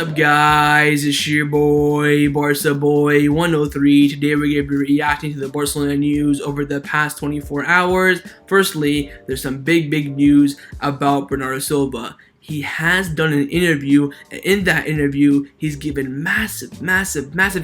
up, guys? It's your boy, Barca Boy 103. Today we're going to be reacting to the Barcelona news over the past 24 hours. Firstly, there's some big news about Bernardo Silva. He has done an interview, and in that interview, he's given massive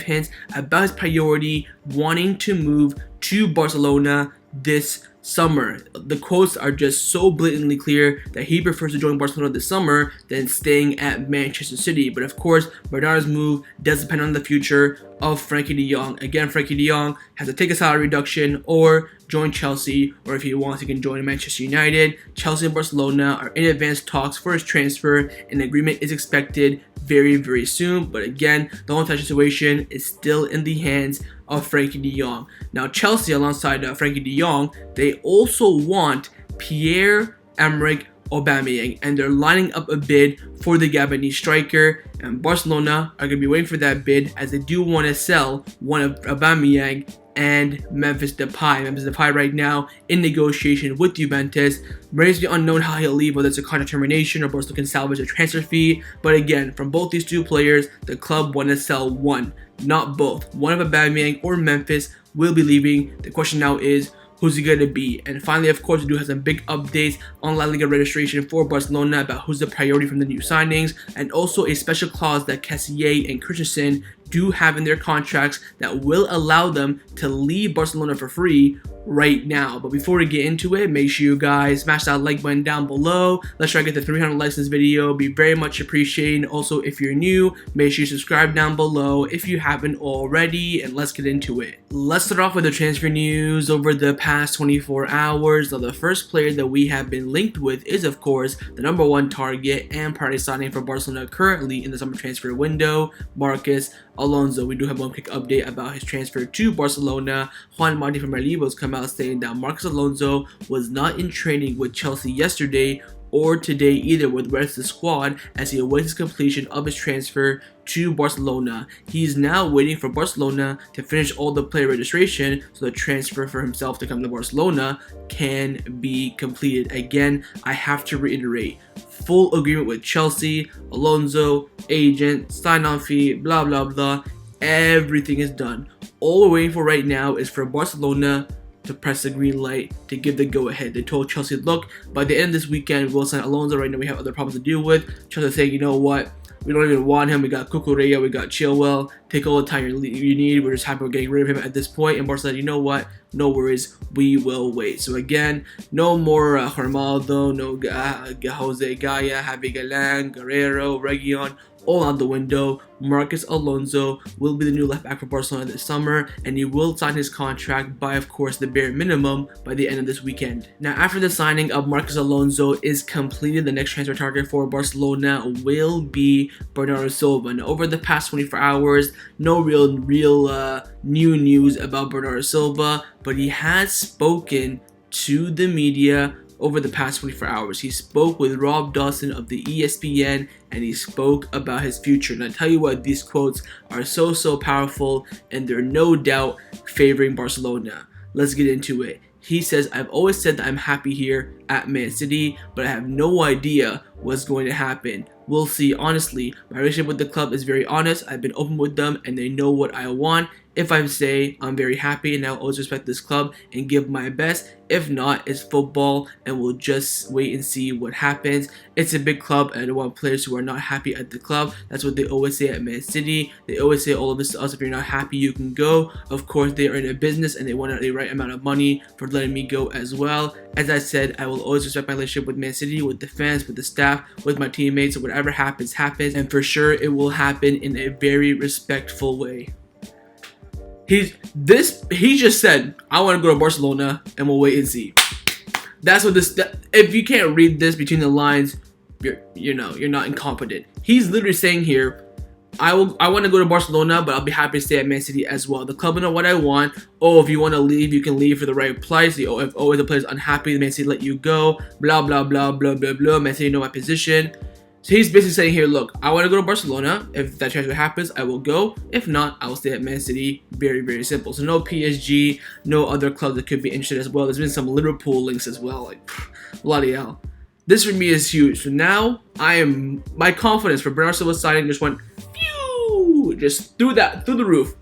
hints about his priority wanting to move to Barcelona this summer. The quotes are just so blatantly clear that he prefers to join Barcelona this summer than staying at Manchester City. But of course, Bernardo's move does depend on the future of Frenkie de Jong. Again, Frenkie de Jong has to take a salary reduction or join Chelsea, or if he wants, he can join Manchester United. Chelsea and Barcelona are in advanced talks for his transfer. An agreement is expected very soon, but again, the whole entire situation is still in the hands of Frenkie de Jong. Now, Chelsea, alongside Frenkie de Jong, they also want Pierre-Emerick Aubameyang, and they're lining up a bid for the Gabonese striker, and Barcelona are going to be waiting for that bid as they do want to sell one of Aubameyang and Memphis Depay. Memphis Depay right now in negotiation with Juventus. Remains to be unknown how he'll leave, whether it's a contract termination or Barcelona can salvage a transfer fee. But again, from both these two players, the club want to sell one, not both. One of Aubameyang or Memphis will be leaving. The question now is, who's he going to be? And finally, of course, we do have some big updates on La Liga registration for Barcelona about who's the priority from the new signings, and also a special clause that Kessie and Christensen do have in their contracts that will allow them to leave Barcelona for free right now. But before we get into it, make sure you guys smash that like button down below. Let's try to get to 300 likes in this video. Be very much appreciated. Also, if you're new, make sure you subscribe down below if you haven't already, and let's get into it. Let's start off with the transfer news over the past 24 hours. Now, the first player that we have been linked with is, of course, the #1 target and priority signing for Barcelona currently in the summer transfer window, Marcos Alonso. We do have one quick update about his transfer to Barcelona. Martin from Liga has come out saying that Marcos Alonso was not in training with Chelsea yesterday or today either with the rest of the squad as he awaits completion of his transfer to Barcelona. He's now waiting for Barcelona to finish all the player registration so the transfer for himself to come to Barcelona can be completed. Again, I have to reiterate, full agreement with Chelsea, Alonso, agent, sign-on fee, blah blah, everything is done. All we're waiting for right now is for Barcelona to press the green light to give the go-ahead. They told Chelsea, look, by the end of this weekend, we'll sign Alonso. Right now, we have other problems to deal with. Chelsea saying, you know what? We don't even want him. We got Cucurella, we got Chilwell. Take all the time you need. We're just happy we're getting rid of him at this point. And Barcelona, you know what? No worries. We will wait. So again, no more Ronaldo, no Jose Gaya, Javi Galan, Guerrero, Region, all out the window. Marcos Alonso will be the new left back for Barcelona this summer, and he will sign his contract by, of course, the bare minimum by the end of this weekend. Now, after the signing of Marcos Alonso is completed, the next transfer target for Barcelona will be Bernardo Silva. Now, over the past 24 hours, no real new news about Bernardo Silva, but he has spoken to the media over the past 24 hours. He spoke with Rob Dawson of the ESPN, and he spoke about his future. And I tell you what, these quotes are so powerful, and they're no doubt favoring Barcelona. Let's get into it. He says, I've always said that I'm happy here at Man City, but I have no idea what's going to happen. We'll see. Honestly, my relationship with the club is very honest. I've been open with them, and they know what I want. If I say I'm very happy, and I'll always respect this club and give my best. If not, it's football, and we'll just wait and see what happens. It's a big club, and I don't want players who are not happy at the club. That's what they always say at Man City. They always say all of this to us. If you're not happy, you can go. Of course, they are in a business, and they want the right amount of money for letting me go as well. As I said, I will always respect my relationship with Man City, with the fans, with the staff, with my teammates. So whatever happens, and for sure, it will happen in a very respectful way. He just said, I want to go to Barcelona, and we'll wait and see. That's what if you can't read this between the lines, you're not incompetent. He's literally saying here, I want to go to Barcelona, but I'll be happy to stay at Man City as well. The club will know what I want. Oh, if you want to leave, you can leave for the right price. If always the player's unhappy, Man City let you go. Blah blah blah. Man City know my position. So he's basically saying here, look, I want to go to Barcelona. If that transfer happens, I will go. If not, I will stay at Man City. Very simple. So no PSG, no other clubs that could be interested as well. There's been some Liverpool links as well. Like, bloody hell. This for me is huge. So now my confidence for Bernardo Silva signing just went phew, just through the roof.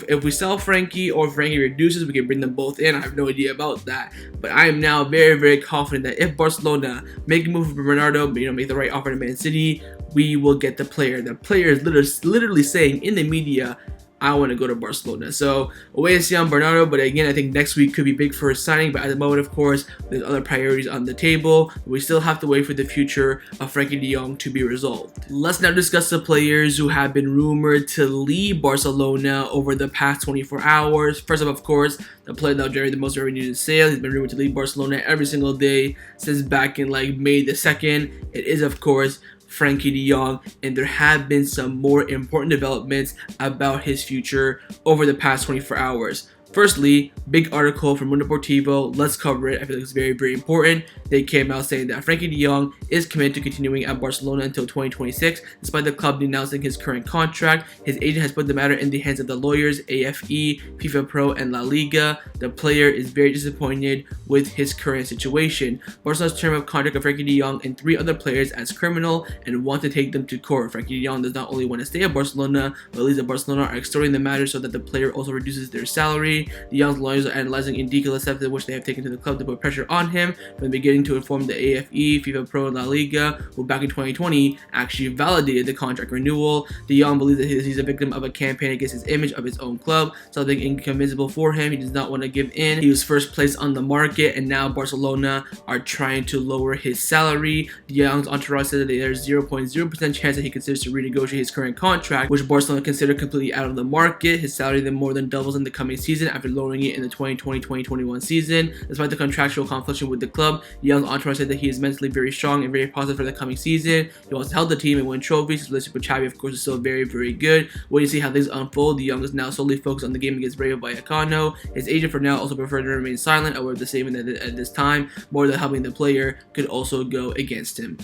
If we sell Frenkie or if Frenkie reduces, we can bring them both in. I have no idea about that, but I am now very, very confident that if Barcelona make a move for Bernardo, make the right offer to Man City, we will get the player. The player is literally saying in the media, I want to go to Barcelona. So we'll wait and see on Bernardo, but again, I think next week could be big for his signing. But at the moment, of course, there's other priorities on the table. We still have to wait for the future of Frenkie de Jong to be resolved. Let's now discuss the players who have been rumored to leave Barcelona over the past 24 hours. First up, of course, the player that generated the most revenue in sales. He's been rumored to leave Barcelona every single day since back in like May the 2nd. It is, of course, Frenkie de Jong, and there have been some more important developments about his future over the past 24 hours. Firstly, big article from Mundo Deportivo. Let's cover it. I feel like it's very, very important. They came out saying that Frenkie de Jong is committed to continuing at Barcelona until 2026, despite the club denouncing his current contract. His agent has put the matter in the hands of the lawyers, AFE, FIFA Pro, and La Liga. The player is very disappointed with his current situation. Barcelona's term of contract of Frenkie de Jong and 3 other players as criminal and want to take them to court. Frenkie de Jong does not only want to stay at Barcelona, but leads at Barcelona are extorting the matter so that the player also reduces their salary. The Young's lawyers are analyzing in detail the steps which they have taken to the club to put pressure on him from the beginning to inform the AFE, FIFA Pro, and La Liga, who back in 2020 actually validated the contract renewal. De Jong believes that he's a victim of a campaign against his image of his own club, something inconceivable for him. He does not want to give in. He was first placed on the market, and now Barcelona are trying to lower his salary. De Jong's entourage said that there's 0.0% chance that he considers to renegotiate his current contract, which Barcelona considered completely out of the market. His salary then more than doubles in the coming season after lowering it in the 2020-2021 season. Despite the contractual conflict with the club, Young's entourage said that he is mentally very strong and very positive for the coming season. He wants to help the team and win trophies. His relationship with Xavi, of course, is still very, very good. Wait to see how things unfold. De Jong is now solely focused on the game against Rayo Vallecano. His agent for now also preferred to remain silent, aware of the statement at this time, more than helping the player could also go against him.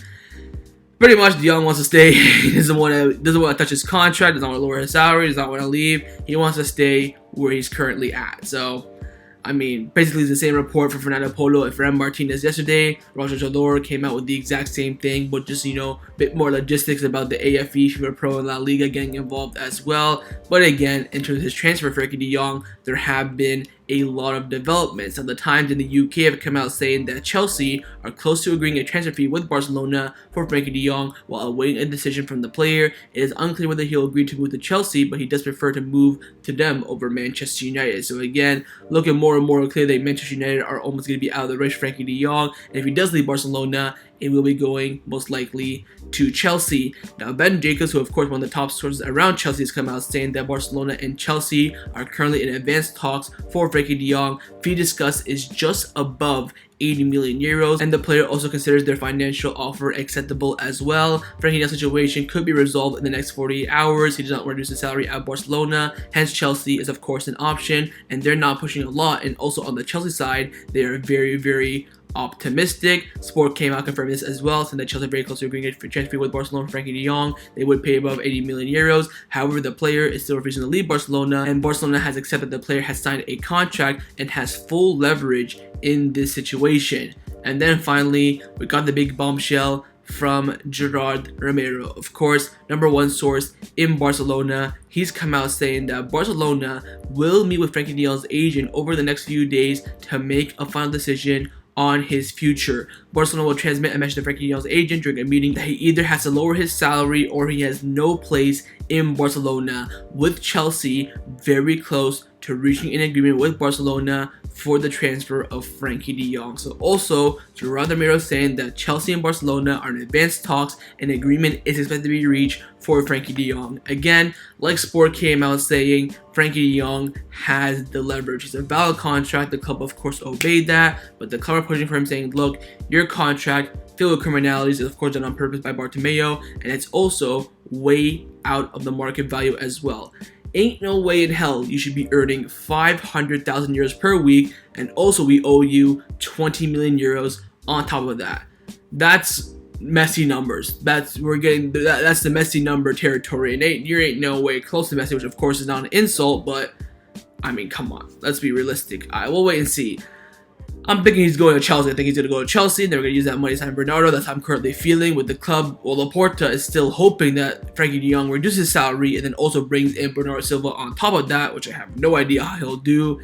Pretty much, De Jong wants to stay. He doesn't want to touch his contract. Doesn't want to lower his salary. Does not want to leave. He wants to stay where he's currently at. So, I mean, basically it's the same report for Fernando Polo and Ferran Martinez yesterday. Roger Jador came out with the exact same thing, but just, a bit more logistics about the AFE, FIFA Pro, and La Liga getting involved as well. But again, in terms of his transfer for Frenkie de Jong, there have been a lot of developments. And the Times in the UK have come out saying that Chelsea are close to agreeing a transfer fee with Barcelona for Frenkie de Jong while awaiting a decision from the player. It is unclear whether he'll agree to move to Chelsea, but he does prefer to move to them over Manchester United. So again, looking more and more clear that Manchester United are almost going to be out of the race for Frenkie de Jong. And if he does leave Barcelona, it will be going most likely to Chelsea. Now, Ben Jacobs, who of course one of the top sources around Chelsea, has come out saying that Barcelona and Chelsea are currently in advanced talks for Frenkie de Jong. Fee discussed is just above 80 million euros, and the player also considers their financial offer acceptable as well. Frenkie de Jong's situation could be resolved in the next 48 hours. He does not want to reduce his salary at Barcelona, hence Chelsea is of course an option, and they're not pushing a lot. And also on the Chelsea side, they are very, very optimistic. Sport came out confirming this as well, saying that Chelsea are very close to agreeing for transfer with Barcelona for Frenkie de Jong. They would pay above 80 million euros. However, the player is still refusing to leave Barcelona, and Barcelona has accepted the player has signed a contract and has full leverage in this situation. And then finally, we got the big bombshell from Gerard Romero. Of course, number one source in Barcelona. He's come out saying that Barcelona will meet with Frenkie de Jong's agent over the next few days to make a final decision on his future. Barcelona will transmit a message to Frenkie de Jong's agent during a meeting that he either has to lower his salary or he has no place in Barcelona, with Chelsea very close to reaching an agreement with Barcelona for the transfer of Frenkie de Jong. So also, Gerard Romero saying that Chelsea and Barcelona are in advanced talks and agreement is expected to be reached for Frenkie de Jong. Again, like Sport came out saying, Frenkie de Jong has the leverage. It's a valid contract. The club, of course, obeyed that, but the club are pushing for him saying, look, your contract filled with criminalities is of course done on purpose by Bartomeu, and it's also way out of the market value as well. Ain't no way in hell you should be earning 500,000 euros per week, and also we owe you 20 million euros on top of that. That's messy numbers. That's the messy number territory, and you ain't no way close to messy, which of course is not an insult, but I mean, come on, let's be realistic. We'll wait and see. I'm thinking he's going to Chelsea. I think he's going to go to Chelsea, and they're going to use that money to sign Bernardo. That's how I'm currently feeling with the club. Well, Laporta is still hoping that Frenkie de Jong reduces his salary and then also brings in Bernardo Silva on top of that, which I have no idea how he'll do.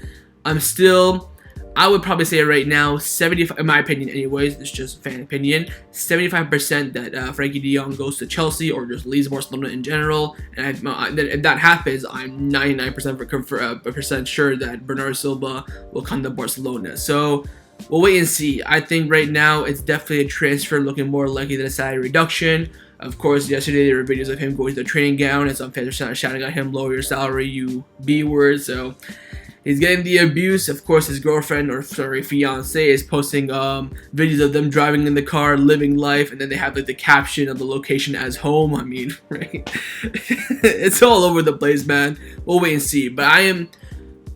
I would probably say right now, 75, in my opinion anyways, it's just fan opinion, 75% that Frenkie de Jong goes to Chelsea or just leaves Barcelona in general. And if that happens, I'm 99% sure that Bernardo Silva will come to Barcelona. So we'll wait and see. I think right now it's definitely a transfer looking more likely than a salary reduction. Of course, yesterday there were videos of him going to the training ground and some fans are shouting at him, lower your salary, you B-word. So he's getting the abuse. Of course, his girlfriend, or sorry, fiance, is posting videos of them driving in the car, living life, and then they have like the caption of the location as home. I mean, right? It's all over the place, man. We'll wait and see. But I'm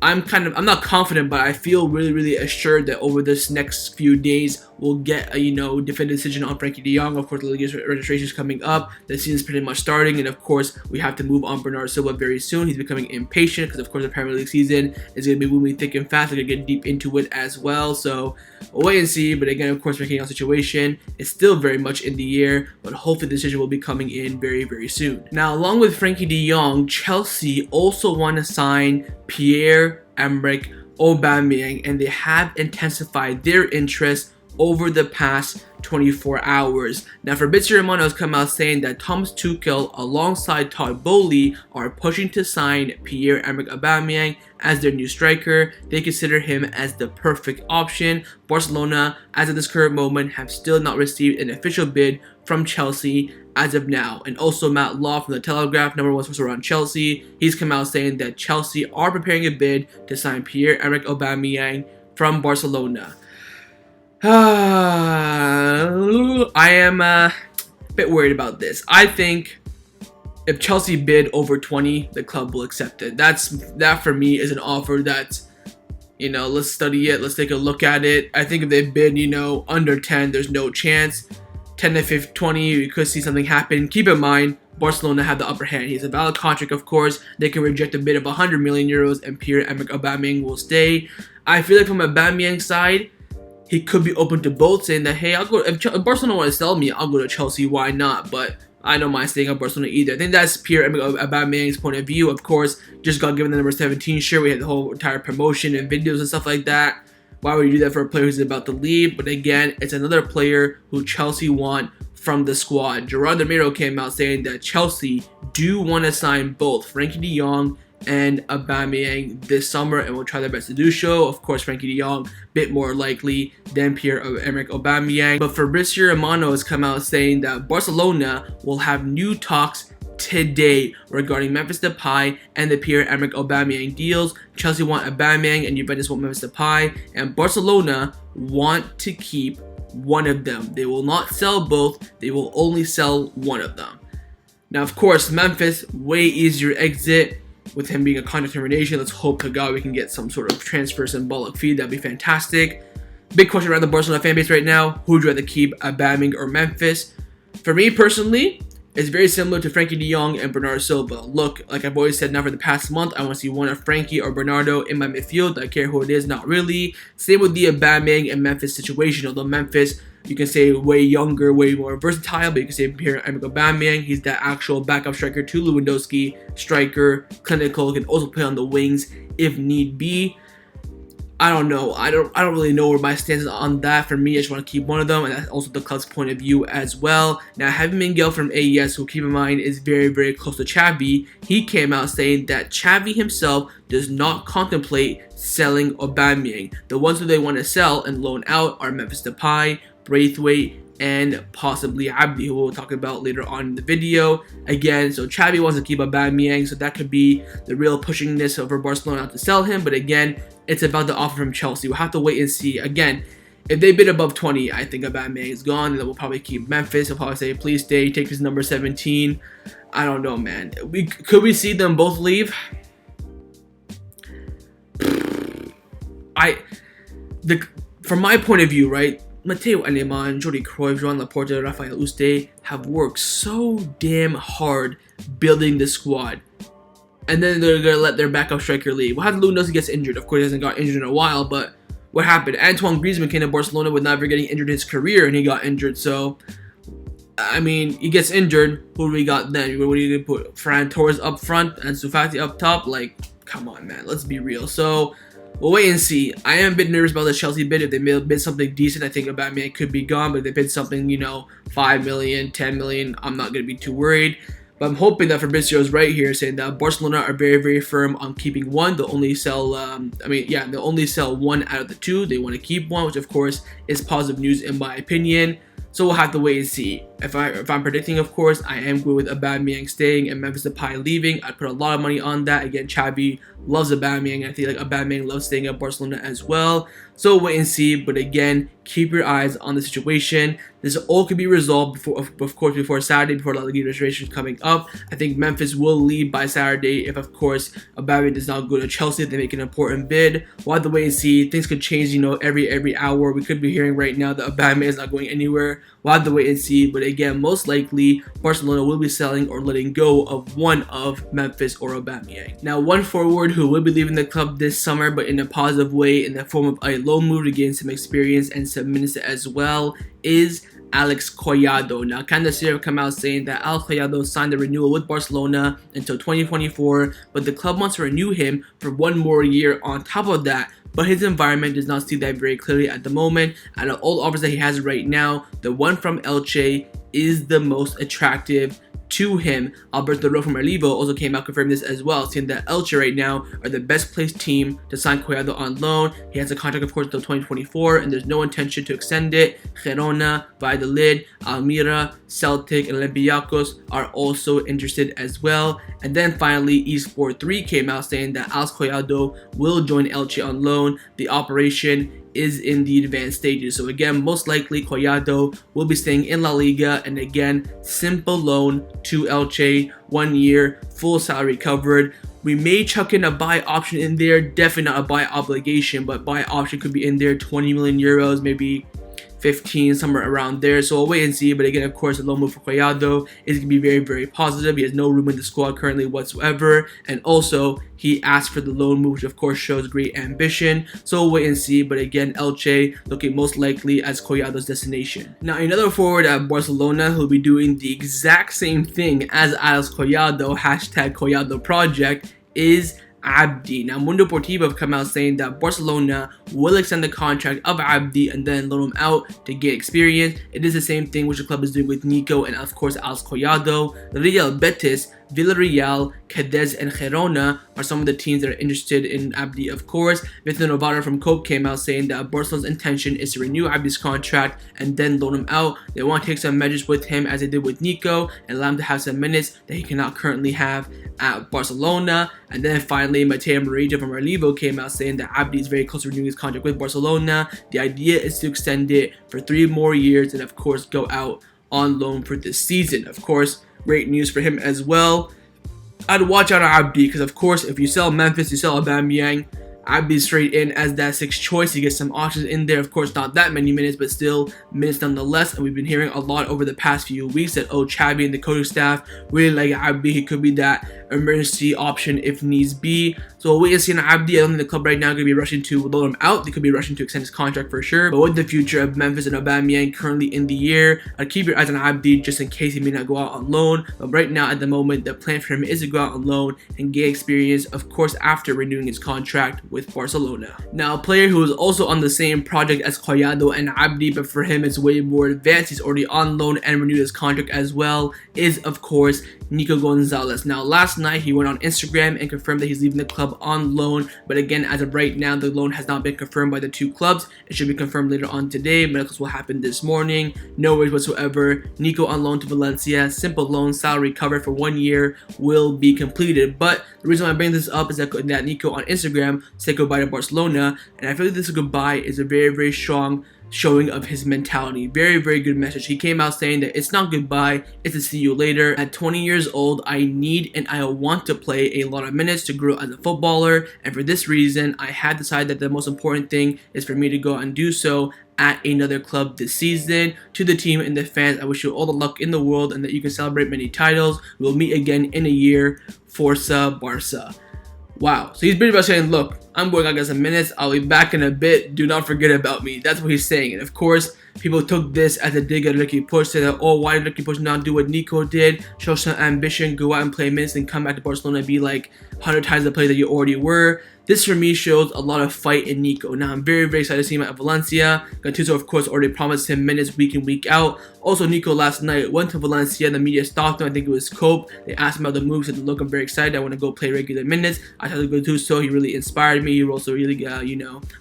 not confident, but I feel really assured that over this next few days we'll get a definitive decision on Frenkie de Jong. Of course, the Liga's registration is coming up. The season's pretty much starting, and of course we have to move on Bernardo Silva very soon. He's becoming impatient because of course the Premier League season is going to be moving thick and fast. We're going to get deep into it as well. So we'll wait and see. But again, of course, Frenkie de Jong's situation is still very much in the air, but hopefully the decision will be coming in very soon. Now, along with Frenkie de Jong, Chelsea also want to sign Pierre-Emerick Aubameyang, and they have intensified their interest over the past 24 hours. Now, Fabrizio Romano has come out saying that Thomas Tuchel alongside Todd Bowley are pushing to sign Pierre-Emerick Aubameyang as their new striker. They consider him as the perfect option. Barcelona, as of this current moment, have still not received an official bid from Chelsea as of now. And also Matt Law from The Telegraph, number one source around Chelsea, he's come out saying that Chelsea are preparing a bid to sign Pierre-Emerick Aubameyang from Barcelona. I am a bit worried about this. I think if Chelsea bid over 20, the club will accept it. That for me is an offer that, let's study it, let's take a look at it. I think if they bid, under 10, there's no chance. 10 to 15, 20, we could see something happen. Keep in mind, Barcelona have the upper hand. He's a valid contract, of course. They can reject a bid of 100 million euros and Pierre-Emerick Aubameyang will stay. I feel like from Aubameyang's side, he could be open to both, saying that, hey, if Barcelona want to sell me, I'll go to Chelsea, why not? But I don't mind staying at Barcelona either. I think that's Pierre-Emerick Aubameyang's point of view. Of course, just got given the number 17 shirt. We had the whole entire promotion and videos and stuff like that. Why would you do that for a player who's about to leave? But again, it's another player who Chelsea want from the squad. Gerard Demiro came out saying that Chelsea do want to sign both Frenkie de Jong and Aubameyang this summer, and will try their best to do so. Of course, Frenkie de Jong, bit more likely than Pierre-Emerick Aubameyang. But Fabrizio Romano has come out saying that Barcelona will have new talks today regarding Memphis Depay and the Pierre-Emerick Aubameyang deals. Chelsea want Aubameyang and Juventus want Memphis Depay, and Barcelona want to keep one of them. They will not sell both, they will only sell one of them. Now, of course, Memphis, way easier exit. With him being a contract termination, let's hope to God we can get some sort of transfer symbolic fee. That'd be fantastic. Big question around the Barcelona fan base right now. Who would you rather keep, Aubameyang or Memphis? For me personally, it's very similar to Frenkie de Jong and Bernardo Silva. Look, like I've always said now for the past month, I want to see one of Frenkie or Bernardo in my midfield. I care who it is, not really. Same with the Aubameyang and Memphis situation. Although Memphis, you can say way younger, way more versatile, but you can say Pierre-Emerick Aubameyang, he's that actual backup striker to Lewandowski, striker, clinical, can also play on the wings if need be. I don't know. I don't really know where my stance is on that. For me, I just want to keep one of them, and that's also the club's point of view as well. Now, having Miguel from AES, who keep in mind is very close to Xavi, he came out saying that Xavi himself does not contemplate selling Aubameyang. The ones who they want to sell and loan out are Memphis Depay, Braithwaite, and possibly Abde, who we'll talk about later on in the video. Again, so Xavi wants to keep Aubameyang, so that could be the real pushingness over Barcelona to sell him. But again, it's about the offer from Chelsea. We'll have to wait and see. Again, if they bid above 20, I think Aubameyang is gone, and then we'll probably keep Memphis. They'll probably say, please stay, take his number 17. I don't know, man. Could we see them both leave? From my point of view, right? Matteo Aleman, Jordi Cruyff, Joan Laporta, Rafael Uste have worked so damn hard building this squad. And then they're going to let their backup striker leave. Well, how did Lewandowski gets injured? Of course, he hasn't got injured in a while, but what happened? Antoine Griezmann came to Barcelona with never getting injured in his career, and he got injured. So, I mean, he gets injured. Who do we got then? What are you going to put? Ferran Torres up front and Sufati up top? Like, come on, man. Let's be real. So, we'll wait and see. I am a bit nervous about the Chelsea bid. If they bid something decent, I think Aubameyang could be gone. But if they bid something, 5 million, 10 million, I'm not going to be too worried. But I'm hoping that Fabrizio is right here, saying that Barcelona are very, very firm on keeping one. They'll only sell, they'll only sell one out of the two. They want to keep one, which of course is positive news in my opinion. So we'll have to wait and see. If I'm predicting, of course, I am going with Aubameyang staying and Memphis Depay leaving. I'd put a lot of money on that. Again, Xavi loves Aubameyang. I think like Aubameyang loves staying at Barcelona as well. So wait and see. But again, keep your eyes on the situation. This all could be resolved before Saturday, before La Liga registration is coming up. I think Memphis will leave by Saturday if, of course, Aubameyang does not go to Chelsea. They make an important bid. We'll have to wait and see. Things could change, every hour. We could be hearing right now that Aubameyang is not going anywhere. We'll have to wait and see. But again, most likely, Barcelona will be selling or letting go of one of Memphis or Aubameyang. Now, one forward who will be leaving the club this summer, but in a positive way, in the form of a loan move to gain some experience and some minutes as well, is Alex Collado. Now, Candace have come out saying that Alex Collado signed a renewal with Barcelona until 2024, but the club wants to renew him for one more year on top of that. But his environment does not see that very clearly at the moment. Out of all offers that he has right now, the one from Elche is the most attractive to him. Alberto Ro from Relivo also came out confirming this as well, saying that Elche right now are the best placed team to sign Collado on loan. He has a contract, of course, until 2024, and there's no intention to extend it. Girona, Valladolid, Almira, Celtic, and Olympiacos are also interested as well. And then finally, eSport 3 came out saying that Alex Collado will join Elche on loan. The operation is in the advanced stages. So again, most likely Collado will be staying in La Liga, and again, simple loan to Elche, 1 year, full salary covered. We may chuck in a buy option in there, definitely not a buy obligation, but buy option could be in there, 20 million euros, maybe 15, somewhere around there. So I'll wait and see. But again, of course, the loan move for Collado is going to be very, very positive. He has no room in the squad currently whatsoever. And also, he asked for the loan move, which of course shows great ambition. So we'll wait and see. But again, Elche looking most likely as Collado's destination. Now, another forward at Barcelona who will be doing the exact same thing as Alex Collado, hashtag Collado project, is Abde. Now, Mundo Deportivo have come out saying that Barcelona will extend the contract of Abde and then loan him out to get experience. It is the same thing which the club is doing with Nico and, of course, Alex Collado. Real Betis, Villarreal, Cadiz, and Girona are some of the teams that are interested in Abde, of course. Victor Novara from Cope came out saying that Barcelona's intention is to renew Abde's contract and then loan him out. They want to take some measures with him as they did with Nico and allow him to have some minutes that he cannot currently have at Barcelona. And then finally, Mateo Marija from Relivo came out saying that Abde is very close to renewing his contract with Barcelona. The idea is to extend it for 3 more years and, of course, go out on loan for this season. Of course, great news for him as well. I'd watch out on Abde because, of course, if you sell Memphis, you sell Aubameyang, Abde straight in as that 6th choice. You get some options in there. Of course, not that many minutes, but still minutes nonetheless. And we've been hearing a lot over the past few weeks that, Xavi and the coaching staff really like Abde. He could be that emergency option if needs be. So we'll wait and see on Abde. I don't think the club right now is going to be rushing to loan him out. They could be rushing to extend his contract for sure. But with the future of Memphis and Aubameyang currently in the year, I'd keep your eyes on Abde just in case he may not go out on loan. But right now, at the moment, the plan for him is to go out on loan and get experience, of course, after renewing his contract with Barcelona. Now, a player who is also on the same project as Collado and Abde, but for him it's way more advanced, he's already on loan and renewed his contract as well, is of course Nico Gonzalez. Now, last night he went on Instagram and confirmed that he's leaving the club on loan, but again, as of right now, the loan has not been confirmed by the two clubs. It should be confirmed later on today. Medicals will happen this morning. No worries whatsoever. Nico on loan to Valencia, simple loan, salary covered for 1 year will be completed. But the reason why I bring this up is that Nico on Instagram said goodbye to Barcelona, and I feel like this goodbye is a very, very strong showing of his mentality. Very, very good message. He came out saying that it's not goodbye, it's a see you later. At 20 years old, I need and I want to play a lot of minutes to grow as a footballer, and for this reason, I had decided that the most important thing is for me to go and do so at another club this season. To the team and the fans, I wish you all the luck in the world and that you can celebrate many titles. We'll meet again in a year. Forza Barca. Wow. So he's pretty much saying, look, I'm going to get some minutes. I'll be back in a bit. Do not forget about me. That's what he's saying. And of course, people took this as a dig at Ricky Push, said that, oh, why did Ricky Push not do what Nico did? Show some ambition, go out and play minutes, and come back to Barcelona and be like 100 times the player that you already were. This for me shows a lot of fight in Nico. Now I'm very excited to see him at Valencia. Gattuso of course already promised him minutes week in week out. Also Nico last night went to Valencia. The media stopped him. I think it was Cope. They asked him about the move. Said, look, I'm very excited. I want to go play regular minutes. I thought Gattuso, he really inspired me. He also really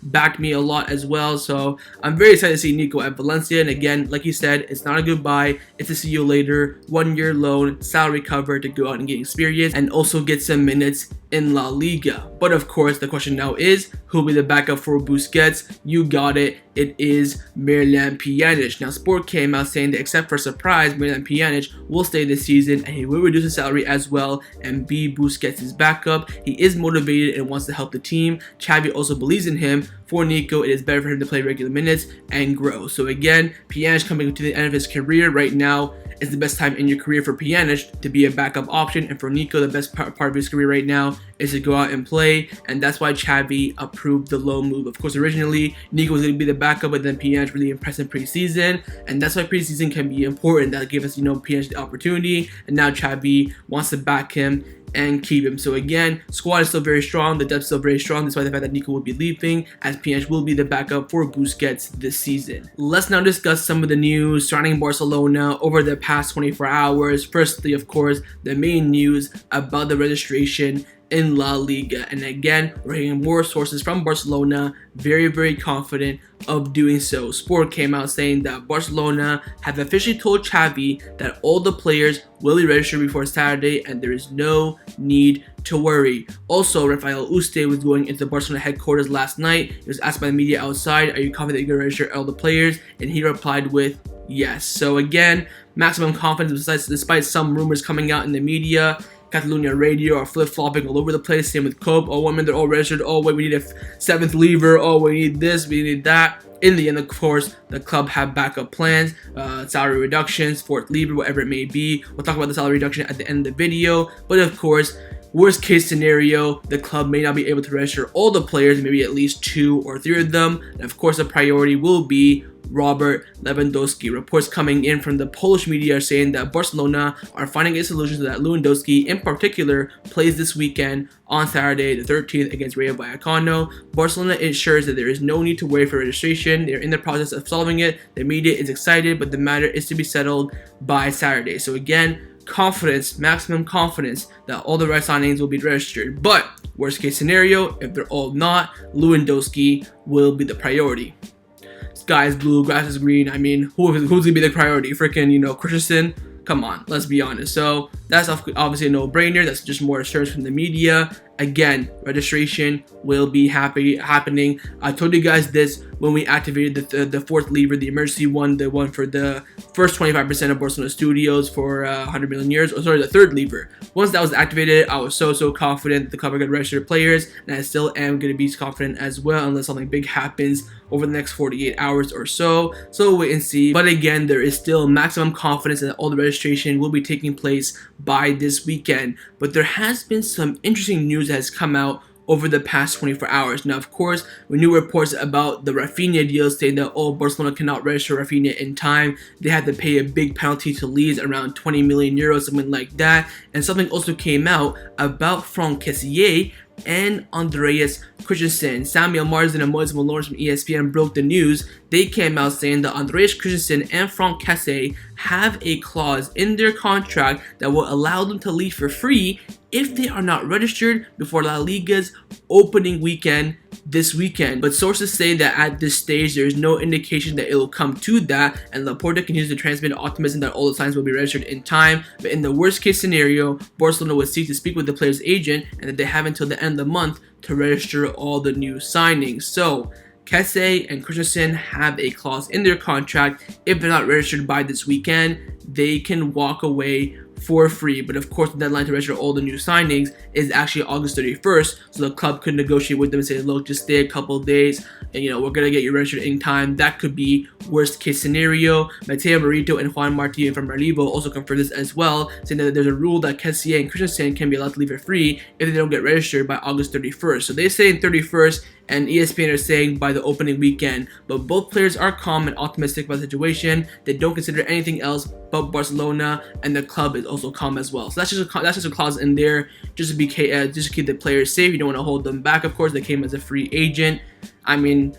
backed me a lot as well. So I'm very excited to see Nico at Valencia. And again, like he said, it's not a goodbye. It's a see you later. 1 year loan, salary cover to go out and get experience and also get some minutes in La Liga. But of course, the question now is, who will be the backup for Busquets? You got it. It is Miralem Pjanic. Now, Sport came out saying that except for surprise, Miralem Pjanic will stay this season and he will reduce his salary as well and be Busquets' backup. He is motivated and wants to help the team. Xavi also believes in him. For Nico, it is better for him to play regular minutes and grow. So again, Pjanic coming to the end of his career right now is the best time in your career for Pjanic to be a backup option, and for Nico, the best part of his career right now is to go out and play, and that's why Xavi approved the loan move. Of course, originally Nico was going to be the backup, but then Pjanic really impressed in preseason, and that's why preseason can be important. That gave us, Pjanic the opportunity, and now Xavi wants to back him and keep him. So again, squad is still very strong, the depth is still very strong, despite the fact that Nico will be leaving, as Pjanic will be the backup for Busquets this season. Let's now discuss some of the news surrounding Barcelona over the past 24 hours. Firstly, of course, the main news about the registration in La Liga, and again, we're hearing more sources from Barcelona, very confident of doing so. Sport came out saying that Barcelona have officially told Xavi that all the players will be registered before Saturday and there is no need to worry. Also, Rafael Uste was going into the Barcelona headquarters last night. He was asked by the media outside, are you confident you're going to register all the players? And he replied with yes. So again, maximum confidence despite some rumors coming out in the media. Catalonia radio are flip-flopping all over the place. Same with Cope. Oh, 1 minute they're all registered. Oh, wait, we need a seventh lever. Oh, we need this, we need that. In the end, of course, the club have backup plans, salary reductions, fourth lever, whatever it may be. We'll talk about the salary reduction at the end of the video. But of course, worst case scenario, the club may not be able to register all the players, maybe at least 2 or 3 of them. And of course, the priority will be Robert Lewandowski. Reports coming in from the Polish media are saying that Barcelona are finding a solution so that Lewandowski in particular plays this weekend on Saturday the 13th against Rayo Vallecano. Barcelona ensures that there is no need to wait for registration. They're in the process of solving it. The media is excited, but the matter is to be settled by Saturday. So again, confidence, maximum confidence that all the right signings will be registered. But worst case scenario, if they're all not, Lewandowski will be the priority. Sky is blue, grass is green. I mean, who's gonna be the priority? Freaking, Christensen? Come on, let's be honest. So that's obviously a no-brainer. That's just more assurance from the media. Again, registration will be happening. I told you guys this when we activated the fourth lever, the emergency one, the one for the first 25% of Barcelona studios for 100 million euros. Oh, sorry, the third lever. Once that was activated, I was so confident that the club are going to register players, and I still am going to be confident as well, unless something big happens over the next 48 hours or so. So we'll wait and see. But again, there is still maximum confidence that all the registration will be taking place by this weekend. But there has been some interesting news that has come out over the past 24 hours. Now, of course, we knew reports about the Rafinha deal saying that, oh, Barcelona cannot register Rafinha in time. They had to pay a big penalty to Leeds, around 20 million euros, something like that. And something also came out about Kessie and Andreas Christensen. Samuel Marsden and Moise Malone from ESPN broke the news. They came out saying that Andreas Christensen and Kessie have a clause in their contract that will allow them to leave for free if they are not registered before La Liga's opening weekend this weekend. But sources say that at this stage there is no indication that it will come to that, and Laporta continues to transmit optimism that all the signs will be registered in time. But in the worst case scenario, Barcelona would seek to speak with the player's agent, and that they have until the end of the month to register all the new signings. So Kessie and Christensen have a clause in their contract. If they're not registered by this weekend, they can walk away for free. But of course, the deadline to register all the new signings is actually August 31st, so the club could negotiate with them and say, look, just stay a couple days, and we're gonna get you registered in time. That could be worst case scenario. Mateo Morito and Juan Martin from Relevo also confirmed this as well, saying that there's a rule that Kessie and Christensen can be allowed to leave for free if they don't get registered by August 31st. So they say in 31st, and ESPN are saying by the opening weekend. But both players are calm and optimistic about the situation. They don't consider anything else but Barcelona, and the club is also calm as well. So that's just a clause in there just to keep the players safe. You don't want to hold them back. Of course, they came as a free agent. I mean,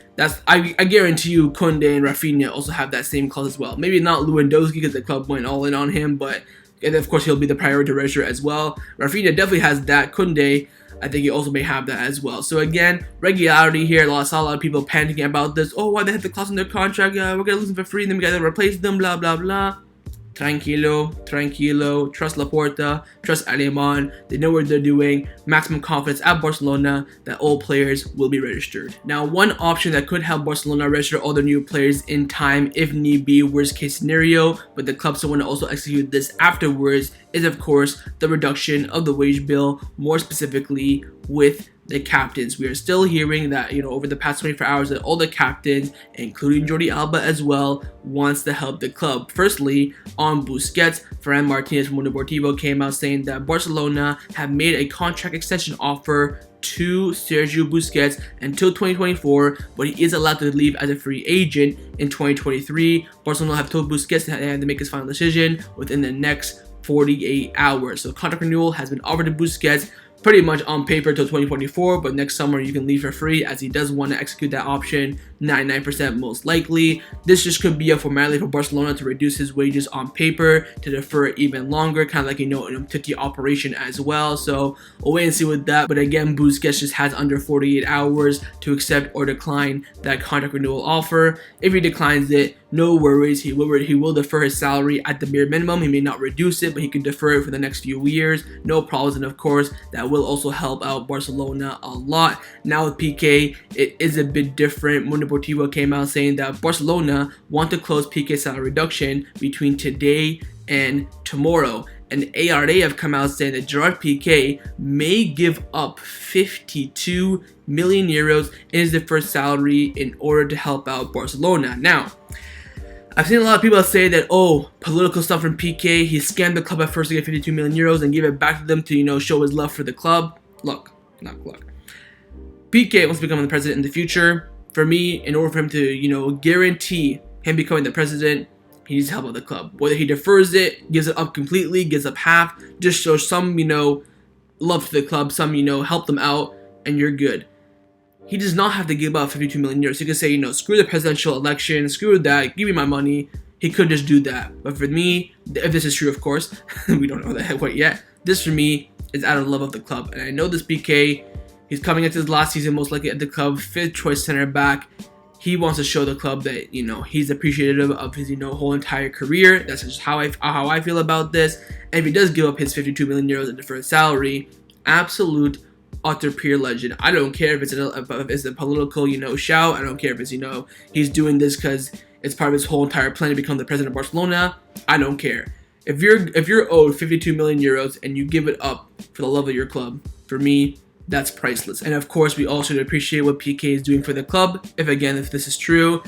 I guarantee you, Koundé and Rafinha also have that same clause as well. Maybe not Lewandowski because the club went all in on him, but and of course he'll be the priority to register as well. Rafinha definitely has that. Koundé, I think he also may have that as well. So again, regularity here. I saw a lot of people panicking about this. Oh, why they have the clause in their contract? We're gonna lose them for free, and then we gotta replace them. Blah blah blah. Tranquilo. Trust Laporta. Trust Aleman. They know what they're doing. Maximum confidence at Barcelona that all players will be registered. Now, one option that could help Barcelona register all their new players in time, if need be, worst case scenario, but the club still want to also execute this afterwards, is of course the reduction of the wage bill, more specifically with the captains. We are still hearing that, over the past 24 hours that all the captains, including Jordi Alba as well, wants to help the club. Firstly, on Busquets, Ferran Martinez from Mundo Deportivo came out saying that Barcelona have made a contract extension offer to Sergio Busquets until 2024, but he is allowed to leave as a free agent in 2023. Barcelona have told Busquets that they have to make his final decision within the next 48 hours. So contract renewal has been offered to Busquets, pretty much on paper till 2024, but next summer you can leave for free, as he does want to execute that option 99% most likely. This just could be a formality for Barcelona to reduce his wages on paper, to defer it even longer, kind of like an Umtiti operation as well. So we'll wait and see with that. But again, Busquets just has under 48 hours to accept or decline that contract renewal offer. If he declines it, no worries, he will defer his salary at the bare minimum. He may not reduce it, but he can defer it for the next few years, no problems. And of course, that will also help out Barcelona a lot. Now with Piqué, it is a bit different. Mundo Deportivo came out saying that Barcelona want to close Piqué's salary reduction between today and tomorrow. And ARA have come out saying that Gerard Piqué may give up 52 million euros in his deferred salary in order to help out Barcelona. Now, I've seen a lot of people say that, political stuff from Piqué, he scammed the club at first to get 52 million euros and gave it back to them to, show his love for the club. Look. Piqué wants to become the president in the future. For me, in order for him to, guarantee him becoming the president, he needs help out the club. Whether he defers it, gives it up completely, gives up half, just shows some, love to the club, some, help them out, and you're good. He does not have to give up 52 million euros. He could say, screw the presidential election, screw that, give me my money. He could just do that. But for me, if this is true, of course, we don't know that quite yet. This for me is out of love of the club. And I know this Piqué, he's coming into his last season most likely at the club, 5th choice center back. He wants to show the club that, he's appreciative of his, whole entire career. That's just how I feel about this. And if he does give up his 52 million euros in deferred salary, absolute utter pure legend. I don't care if it's a political, shout. I don't care if it's, he's doing this because it's part of his whole entire plan to become the president of Barcelona. I don't care. If you're owed 52 million euros and you give it up for the love of your club, for me, that's priceless. And of course, we all should appreciate what Piqué is doing for the club. If this is true.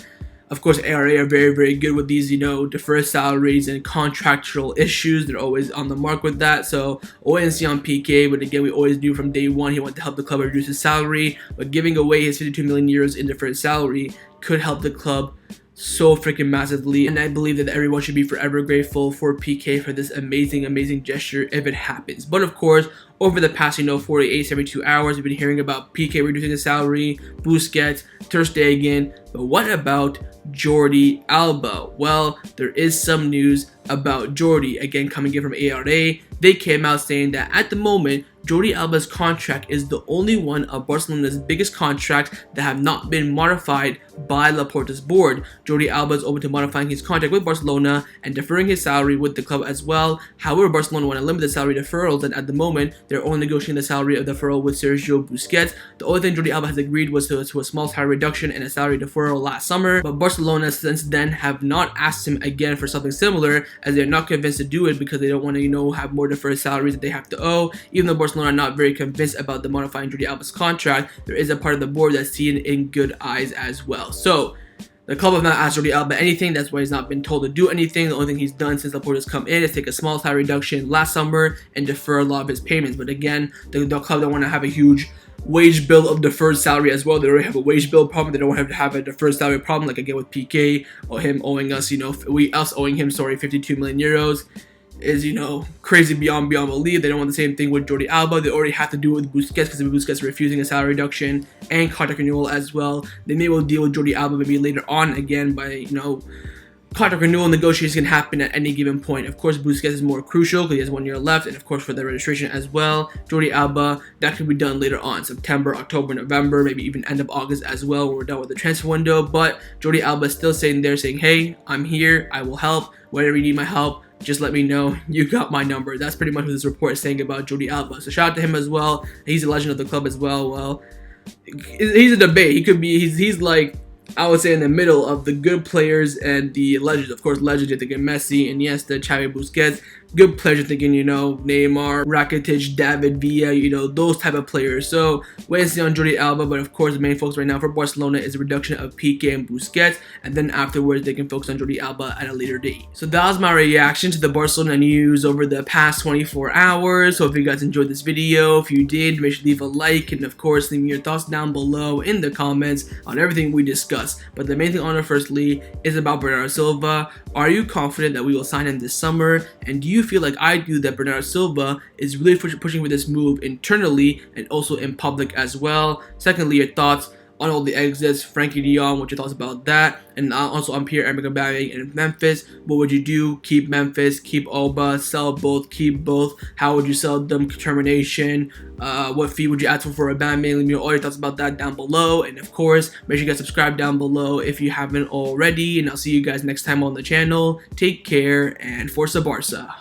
Of course, ARA are very, very good with these, deferred salaries and contractual issues. They're always on the mark with that. So, we'll wait and see on Piqué. But again, we always knew from day one he wanted to help the club reduce his salary. But giving away his 52 million euros in deferred salary could help the club so freaking massively. And I believe that everyone should be forever grateful for Piqué for this amazing, amazing gesture if it happens. But of course, over the past, 48, 72 hours, we've been hearing about Piqué reducing his salary, Busquets, Ter Stegen. But what about Jordi Alba? Well, there is some news about Jordi. Again, coming in from ARA, they came out saying that at the moment, Jordi Alba's contract is the only one of Barcelona's biggest contracts that have not been modified by Laporta's board. Jordi Alba is open to modifying his contract with Barcelona and deferring his salary with the club as well. However, Barcelona want to limit the salary deferrals, and at the moment, they're only negotiating the salary of deferral with Sergio Busquets. The only thing Jordi Alba has agreed was to a small salary reduction and a salary deferral last summer, but Barcelona since then have not asked him again for something similar, as they're not convinced to do it because they don't want to, have more deferred salaries that they have to owe. Even though Barcelona are not very convinced about the modifying Jordi Alba's contract, there is a part of the board that's seen in good eyes as well. So the club have not asked Jordi Alba anything. That's why he's not been told to do anything. The only thing he's done since Laporta's come in is take a small salary reduction last summer and defer a lot of his payments. But again, the club don't want to have a huge wage bill of deferred salary as well. They already have a wage bill problem. They don't want to have a deferred salary problem like again with PK or him owing us, us owing him 52 million euros. Is crazy beyond belief. They don't want the same thing with Jordi Alba. They already have to do it with Busquets because Busquets is refusing a salary reduction and contract renewal as well. They may well deal with Jordi Alba maybe later on again by contract renewal negotiations can happen at any given point. Of course, Busquets is more crucial because he has 1 year left, and of course for the registration as well. Jordi Alba, that could be done later on, September, October, November, maybe even end of August as well when we're done with the transfer window. But Jordi Alba is still sitting there saying, hey, I'm here, I will help, whenever you need my help, just let me know, you got my number. That's pretty much what this report is saying about Jordi Alba. So shout out to him as well. He's a legend of the club as well. Well, he's a debate. He could be, he's like, I would say in the middle of the good players and the legends. Of course, legends, you're thinking Messi, Iniesta, Xavi, Busquets. Good players, you're thinking, Neymar, Rakitic, David Villa, those type of players. So, wait and see on Jordi Alba, but of course, the main focus right now for Barcelona is a reduction of PK and Busquets, and then afterwards, they can focus on Jordi Alba at a later date. So, that was my reaction to the Barcelona news over the past 24 hours. Hope you guys enjoyed this video. If you did, make sure to leave a like, and of course, leave me your thoughts down below in the comments on everything we discussed. But the main thing on it, firstly, is about Bernardo Silva. Are you confident that we will sign him this summer? And do you feel like I do that Bernardo Silva is really pushing for this move internally and also in public as well? Secondly, your thoughts on all the exits, Frenkie de Jong, what your thoughts about that, and also on Pierre-Emerick Aubameyang in Memphis. What would you do? Keep Memphis, keep Auba, sell both, keep both. How would you sell them? Termination. What fee would you ask for Aubameyang? Leave me all your thoughts about that down below, and of course, make sure you guys subscribe down below if you haven't already. And I'll see you guys next time on the channel. Take care and Forza Barca.